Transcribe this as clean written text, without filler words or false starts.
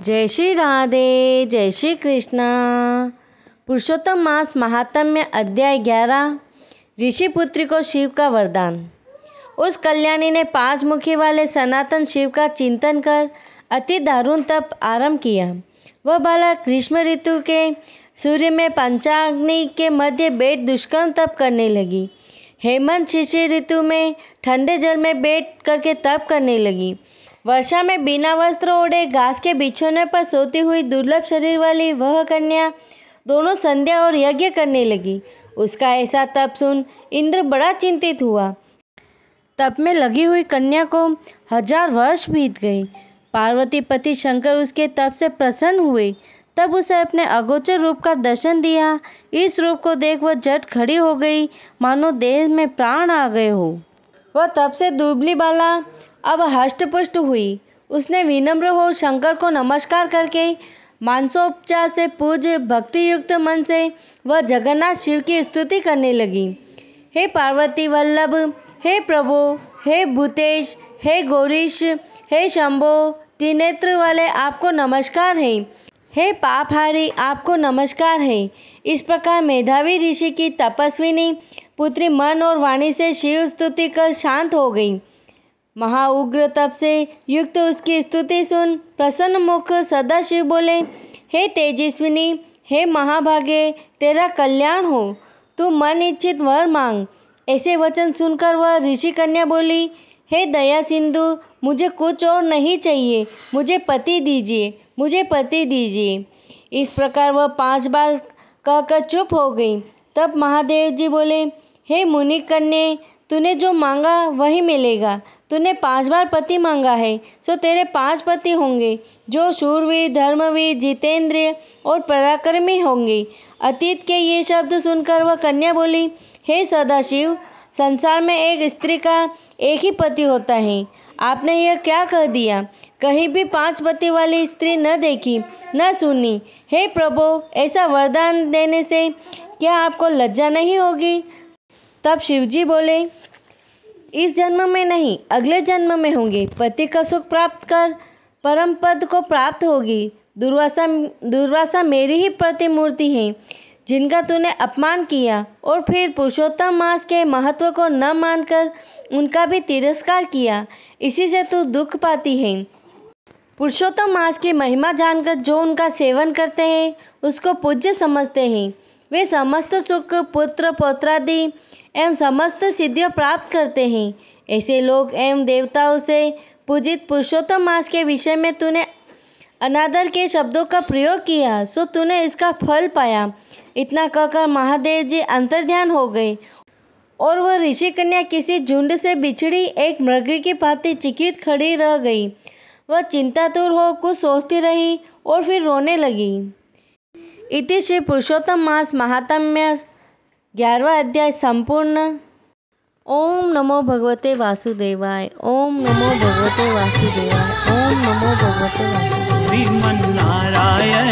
जय श्री राधे, जय श्री कृष्णा। पुरुषोत्तम मास महात्म्य अध्याय 11। ऋषि पुत्री को शिव का वरदान। उस कल्याणी ने 5 मुखी वाले सनातन शिव का चिंतन कर अति दारुण तप आरंभ किया। वह बालक ग्रीष्म ऋतु के सूर्य में पंचाग्नि के मध्य बैठ दुष्कर्म तप करने लगी। हेमंत शिशिर ऋतु में ठंडे जल में बैठ करके तप करने लगी। वर्षा में बिना वस्त्र ओढ़े घास के बिछौने पर सोती हुई दुर्लभ शरीर वाली वह कन्या दोनों संध्या और यज्ञ करने लगी। उसका ऐसा तप सुन इंद्र बड़ा चिंतित हुआ। तप में लगी हुई कन्या को 1000 वर्ष बीत गए। पार्वती पति शंकर उसके तप से प्रसन्न हुए। तब उसे अपने अगोचर रूप का दर्शन दिया। इस रूप को देख वह झट खड़ी हो गई, मानो देह में प्राण आ गए हो। वह तप से दुबली बाला अब हष्टपुष्ट हुई। उसने विनम्र हो शंकर को नमस्कार करके मानसोपचार से पूज्य भक्ति युक्त मन से वह जगन्नाथ शिव की स्तुति करने लगी। हे पार्वती वल्लभ, हे प्रभु, हे भूतेश, हे गौरीश, हे शंभो, त्रिनेत्र वाले आपको नमस्कार है। हे पापहारी आपको नमस्कार है। इस प्रकार मेधावी ऋषि की तपस्विनी पुत्री मन और वाणी से शिव स्तुति कर शांत हो गई। महाउग्र तप से युक्त उसकी स्तुति सुन प्रसन्न मुख सदाशिव बोले, हे तेजस्विनी, हे महाभागे, तेरा कल्याण हो, तू मन इच्छित वर मांग। ऐसे वचन सुनकर वह ऋषि कन्या बोली, हे दया सिंधु, मुझे कुछ और नहीं चाहिए, मुझे पति दीजिए, मुझे पति दीजिए। इस प्रकार वह 5 बार कहकर चुप हो गई। तब महादेव जी बोले, हे मुनि कन्या, तूने जो मांगा वही मिलेगा। तूने 5 बार पति मांगा है, सो तेरे 5 पति होंगे, जो शूरवीर, धर्मवीर, जितेंद्रिय और पराक्रमी होंगे। अतीत के ये शब्द सुनकर वह कन्या बोली, हे सदाशिव, संसार में एक स्त्री का एक ही पति होता है। आपने यह क्या कह दिया? कहीं भी 5 पति वाली स्त्री न देखी, न सुनी। हे प्रभु, ऐसा वरदान देने से क्या आपको लज्जा नहीं होगी? तब शिवजी बोले, इस जन्म में नहीं, अगले जन्म में होंगे। पति का सुख प्राप्त कर परम पद को प्राप्त होगी। दुर्वासा मेरी ही प्रतिमूर्ति है, जिनका तूने अपमान किया और फिर पुरुषोत्तम मास के महत्व को न मानकर उनका भी तिरस्कार किया। इसी से तू दुख पाती है। पुरुषोत्तम मास की महिमा जानकर जो उनका सेवन करते हैं उसको पूज्य समझते हैं। वे समस्त सुख, पुत्र पौत्रादि एवं समस्त सिद्धियां प्राप्त करते हैं। ऐसे लोग एवं देवताओं से पूजित पुरुषोत्तम मास के विषय में तूने अनादर के शब्दों का प्रयोग किया, सो तूने इसका फल पाया। इतना कहकर महादेव जी अंतर्ध्यान हो गए और वह ऋषि कन्या किसी झुंड से बिछड़ी एक मृग की भांति चकित खड़ी रह गई। वह चिंतातुर हो कुछ सोचती रही और फिर रोने लगी। इति श्री पुरुषोत्तम मास महात्म्य 11वां अध्याय संपूर्ण। ओम नमो भगवते वासुदेवाय। ओम नमो भगवते वासुदेवाय। ओम नमो भगवते वासुदेवाय। श्रीमन्नारायण